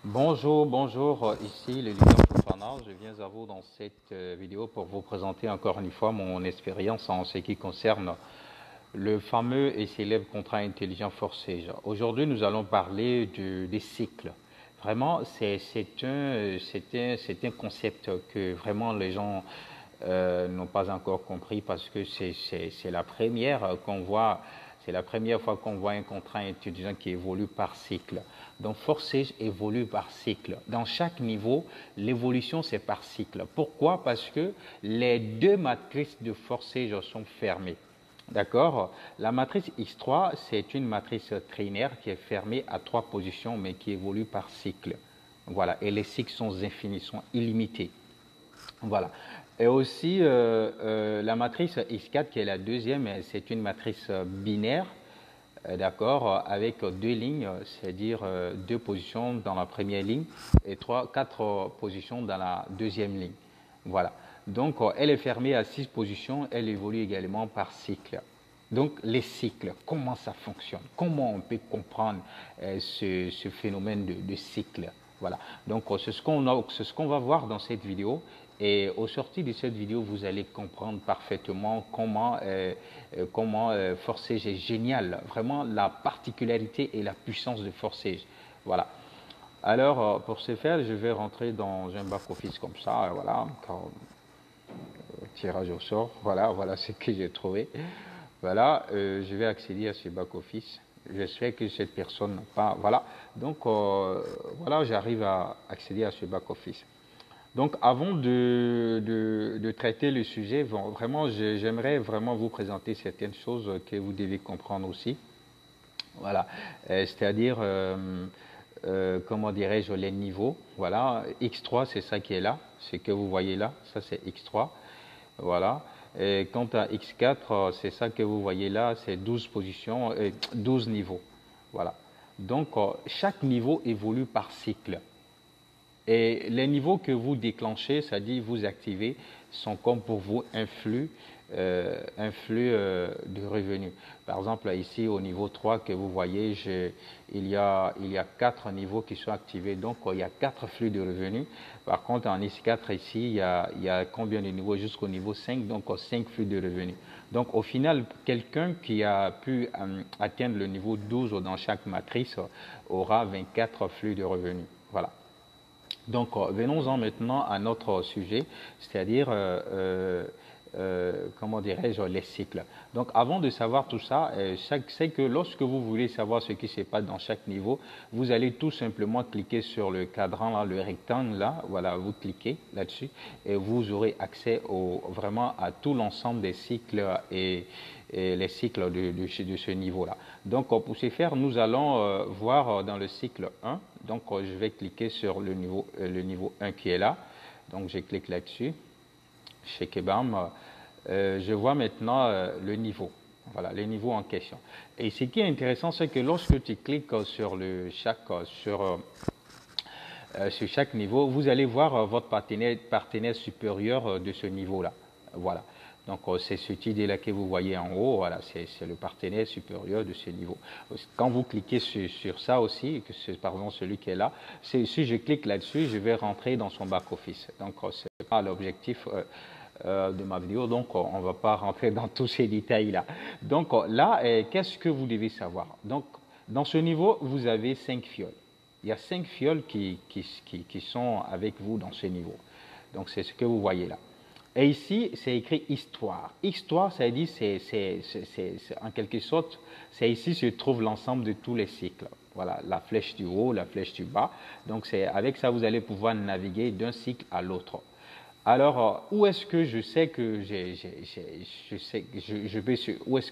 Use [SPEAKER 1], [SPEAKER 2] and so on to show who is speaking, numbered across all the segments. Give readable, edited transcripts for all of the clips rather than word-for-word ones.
[SPEAKER 1] Bonjour, bonjour, ici le leader Fofana. Je viens à vous dans cette vidéo pour vous présenter encore une fois mon expérience en ce qui concerne le fameux et célèbre contrat intelligent Forsage. Aujourd'hui, nous allons parler des cycles. Vraiment, c'est un concept que vraiment les gens n'ont pas encore compris parce que c'est la première qu'on voit. C'est la première fois qu'on voit un contrat intelligent qui évolue par cycle. Donc, Forsage évolue par cycle. Dans chaque niveau, l'évolution, c'est par cycle. Pourquoi? Parce que les deux matrices de Forsage sont fermées. D'accord? La matrice X3, c'est une matrice trinaire qui est fermée à 3 positions, mais qui évolue par cycle. Voilà. Et les cycles sont infinis, sont illimités. Voilà. Et aussi, la matrice X4, qui est la deuxième, c'est une matrice binaire, d'accord, avec deux lignes, c'est-à-dire deux positions dans la première ligne et quatre positions dans la deuxième ligne. Voilà. Donc, elle est fermée à 6 positions, elle évolue également par cycle. Donc, les cycles, comment ça fonctionne? Comment on peut comprendre ce phénomène de cycle? Voilà. Donc, c'est ce qu'on va voir dans cette vidéo. Et au sorti de cette vidéo, vous allez comprendre parfaitement comment Forsage est génial. Vraiment, la particularité et la puissance de Forsage. Voilà. Alors, pour ce faire, je vais rentrer dans un back-office comme ça. Voilà. Tirage au sort. Voilà ce que j'ai trouvé. Voilà, je vais accéder à ce back-office. J'espère que cette personne n'a pas... Voilà, donc voilà, j'arrive à accéder à ce back-office. Donc, avant de traiter le sujet, vraiment, j'aimerais vraiment vous présenter certaines choses que vous devez comprendre aussi. Voilà, c'est-à-dire, comment dirais-je, les niveaux. Voilà, X3, c'est ça qui est là, ce que vous voyez là, ça c'est X3. Voilà. Et quant à X4, c'est ça que vous voyez là, c'est 12 positions, 12 niveaux. Voilà. Donc, chaque niveau évolue par cycle. Et les niveaux que vous déclenchez, c'est-à-dire vous activez, sont comme pour vous un flux de revenus. Par exemple, ici au niveau 3 que vous voyez, il y a 4 niveaux qui sont activés, donc il y a 4 flux de revenus. Par contre, en X4 ici, il y a combien de niveaux jusqu'au niveau 5, donc 5 flux de revenus. Donc au final, quelqu'un qui a pu atteindre le niveau 12 dans chaque matrice aura 24 flux de revenus. Voilà. Donc, venons-en maintenant à notre sujet, c'est-à-dire, comment dirais-je, les cycles. Donc, avant de savoir tout ça, c'est que lorsque vous voulez savoir ce qui se passe dans chaque niveau, vous allez tout simplement cliquer sur le cadran, là, le rectangle, là, voilà, vous cliquez là-dessus, et vous aurez accès vraiment à tout l'ensemble des cycles et les cycles de ce niveau-là. Donc, pour ce faire, nous allons voir dans le cycle 1. Donc, je vais cliquer sur le niveau 1 qui est là. Donc, je clique là-dessus. Chez Kebam, je vois maintenant le niveau. Voilà, les niveaux en question. Et ce qui est intéressant, c'est que lorsque tu cliques sur chaque niveau, vous allez voir votre partenaire supérieur de ce niveau-là. Voilà. Donc, c'est ce TD-là que vous voyez en haut. Voilà, c'est le partenaire supérieur de ce niveau. Quand vous cliquez sur ça aussi, que c'est par exemple celui qui est là, si je clique là-dessus, je vais rentrer dans son back-office. Donc, ce n'est pas l'objectif de ma vidéo. Donc, on ne va pas rentrer dans tous ces détails-là. Donc, là, qu'est-ce que vous devez savoir? Donc, dans ce niveau, vous avez 5 fioles. Il y a 5 fioles qui sont avec vous dans ce niveau. Donc, c'est ce que vous voyez là. Et ici, c'est écrit histoire. Histoire, ça dit, en quelque sorte, c'est ici se trouve l'ensemble de tous les cycles. Voilà, la flèche du haut, la flèche du bas. Donc, c'est avec ça, vous allez pouvoir naviguer d'un cycle à l'autre. Alors, où est-ce que je sais que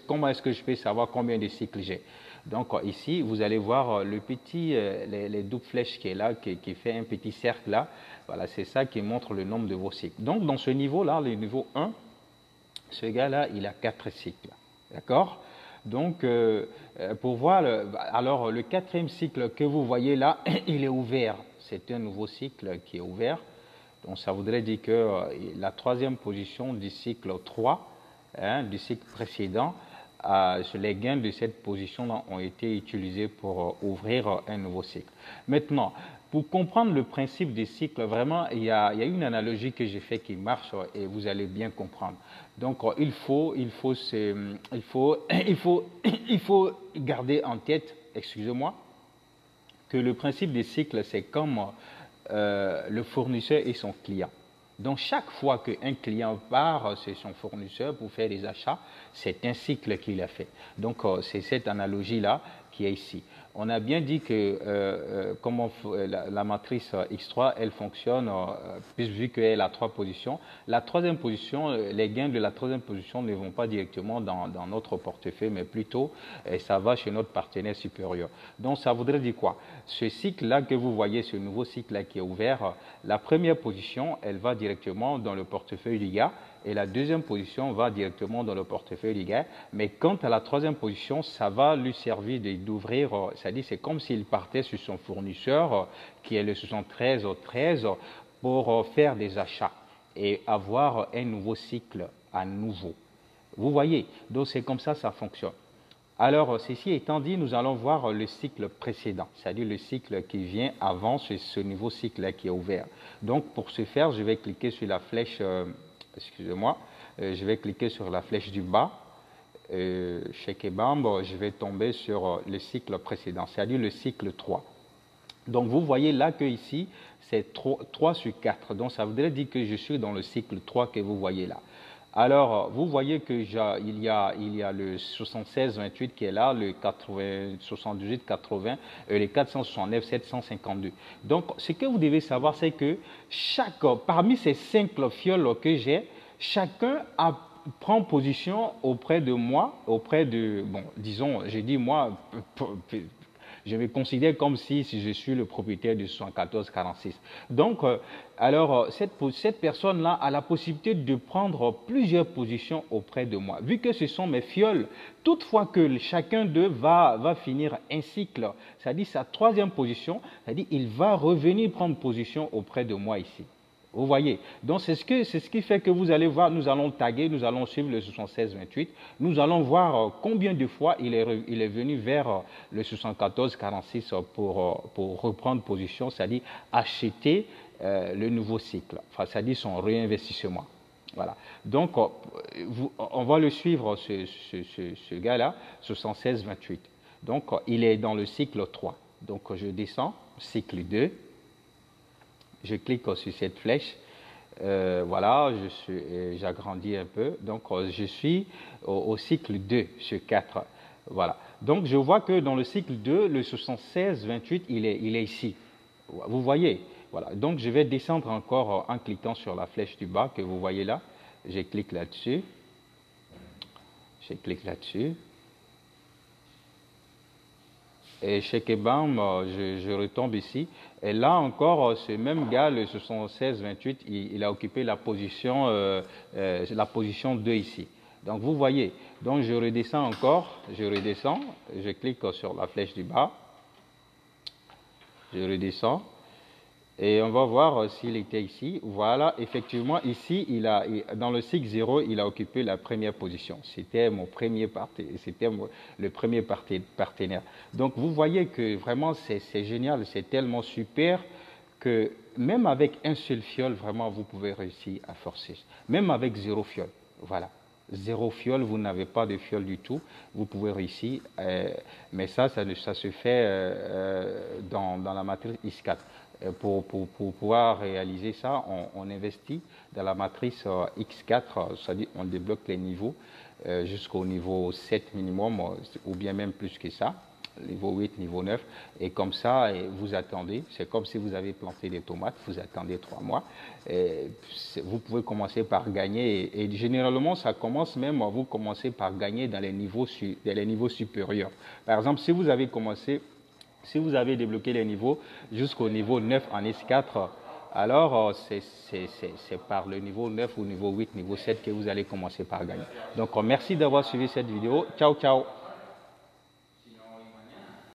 [SPEAKER 1] comment est-ce que je peux savoir combien de cycles j'ai? Donc, ici, vous allez voir le petit, les doubles flèches qui est là, qui fait un petit cercle là. Voilà, c'est ça qui montre le nombre de vos cycles. Donc, dans ce niveau-là, le niveau 1, ce gars-là, il a 4 cycles. D'accord? Donc, pour voir, alors le quatrième cycle que vous voyez là, il est ouvert. C'est un nouveau cycle qui est ouvert. Donc, ça voudrait dire que la troisième position du cycle 3, du cycle précédent, les gains de cette position-là ont été utilisés pour ouvrir un nouveau cycle. Maintenant, Pour comprendre le principe des cycles, vraiment, il y a une analogie que j'ai faite qui marche et vous allez bien comprendre. Donc, il faut garder en tête, excusez-moi, que le principe des cycles, c'est comme le fournisseur et son client. Donc, chaque fois qu'un client part chez son fournisseur pour faire des achats, c'est un cycle qu'il a fait. Donc, c'est cette analogie-là qui est ici. On a bien dit que la matrice X3, elle fonctionne, vu qu'elle a 3 positions. La troisième position, les gains de la troisième position ne vont pas directement dans notre portefeuille, mais plutôt, ça va chez notre partenaire supérieur. Donc, ça voudrait dire quoi? Ce cycle-là que vous voyez, ce nouveau cycle-là qui est ouvert, la première position, elle va directement dans le portefeuille du gars, et la deuxième position va directement dans le portefeuille du gars. Mais quant à la troisième position, ça va lui servir d'ouvrir, c'est-à-dire c'est comme s'il partait sur son fournisseur, qui est le 7313, pour faire des achats et avoir un nouveau cycle à nouveau. Vous voyez, donc c'est comme ça fonctionne. Alors, ceci étant dit, nous allons voir le cycle précédent, c'est-à-dire le cycle qui vient avant ce nouveau cycle-là qui est ouvert. Donc, pour ce faire, je vais cliquer sur la flèche, excusez-moi, je vais cliquer sur la flèche du bas, chez Kebam, je vais tomber sur le cycle précédent, c'est-à-dire le cycle 3. Donc, vous voyez là que ici, c'est 3 sur 4. Donc, ça voudrait dire que je suis dans le cycle 3 que vous voyez là. Alors, vous voyez qu'il y a le 76-28 qui est là, le 78-80, les 469, 752. Donc, ce que vous devez savoir, c'est que parmi ces 5 fioles que j'ai, chacun prend position auprès de moi, disons, j'ai dit moi, je me considère comme si je suis le propriétaire du 7446. Donc, cette personne-là a la possibilité de prendre plusieurs positions auprès de moi. Vu que ce sont mes fioles, toutefois que chacun d'eux va finir un cycle, c'est-à-dire sa troisième position, c'est-à-dire il va revenir prendre position auprès de moi ici. Vous voyez, donc c'est ce qui fait que vous allez voir, nous allons taguer, nous allons suivre le 76-28, nous allons voir combien de fois il est venu vers le 74-46 pour reprendre position, c'est-à-dire acheter le nouveau cycle, enfin, c'est-à-dire son réinvestissement. Voilà. Donc, on va le suivre, ce gars-là, 76-28. Donc, il est dans le cycle 3. Donc, je descends, cycle 2. Je clique sur cette flèche, voilà, j'agrandis un peu, donc je suis au cycle 2 sur 4, voilà. Donc je vois que dans le cycle 2, le 76-28, il est ici, vous voyez, voilà. Donc je vais descendre encore en cliquant sur la flèche du bas que vous voyez là, je clique là-dessus, et chez Kebam, je retombe ici. Et là encore, ce même gars, le 76-28, il a occupé la position 2 ici. Donc vous voyez, donc je redescends encore, je clique sur la flèche du bas, je redescends. Et on va voir s'il était ici. Voilà, effectivement, ici, dans le cycle 0, il a occupé la première position. C'était le premier partenaire. Donc, vous voyez que vraiment, c'est génial, c'est tellement super que même avec un seul fiole, vraiment, vous pouvez réussir à forcer. Même avec 0 fiole, voilà. 0 fiole, vous n'avez pas de fiole du tout, vous pouvez réussir. Mais ça se fait dans la matrice X4. Pour pouvoir réaliser ça, on investit dans la matrice X4, c'est-à-dire on débloque les niveaux jusqu'au niveau 7 minimum, ou bien même plus que ça, niveau 8, niveau 9, et comme ça, vous attendez, c'est comme si vous avez planté des tomates, vous attendez 3 mois, vous pouvez commencer par gagner, et généralement, ça commence même, vous commencez par gagner dans les niveaux supérieurs. Par exemple, si vous avez débloqué les niveaux jusqu'au niveau 9 en S4, alors c'est par le niveau 9 ou niveau 8, niveau 7 que vous allez commencer par gagner. Donc, merci d'avoir suivi cette vidéo. Ciao, ciao.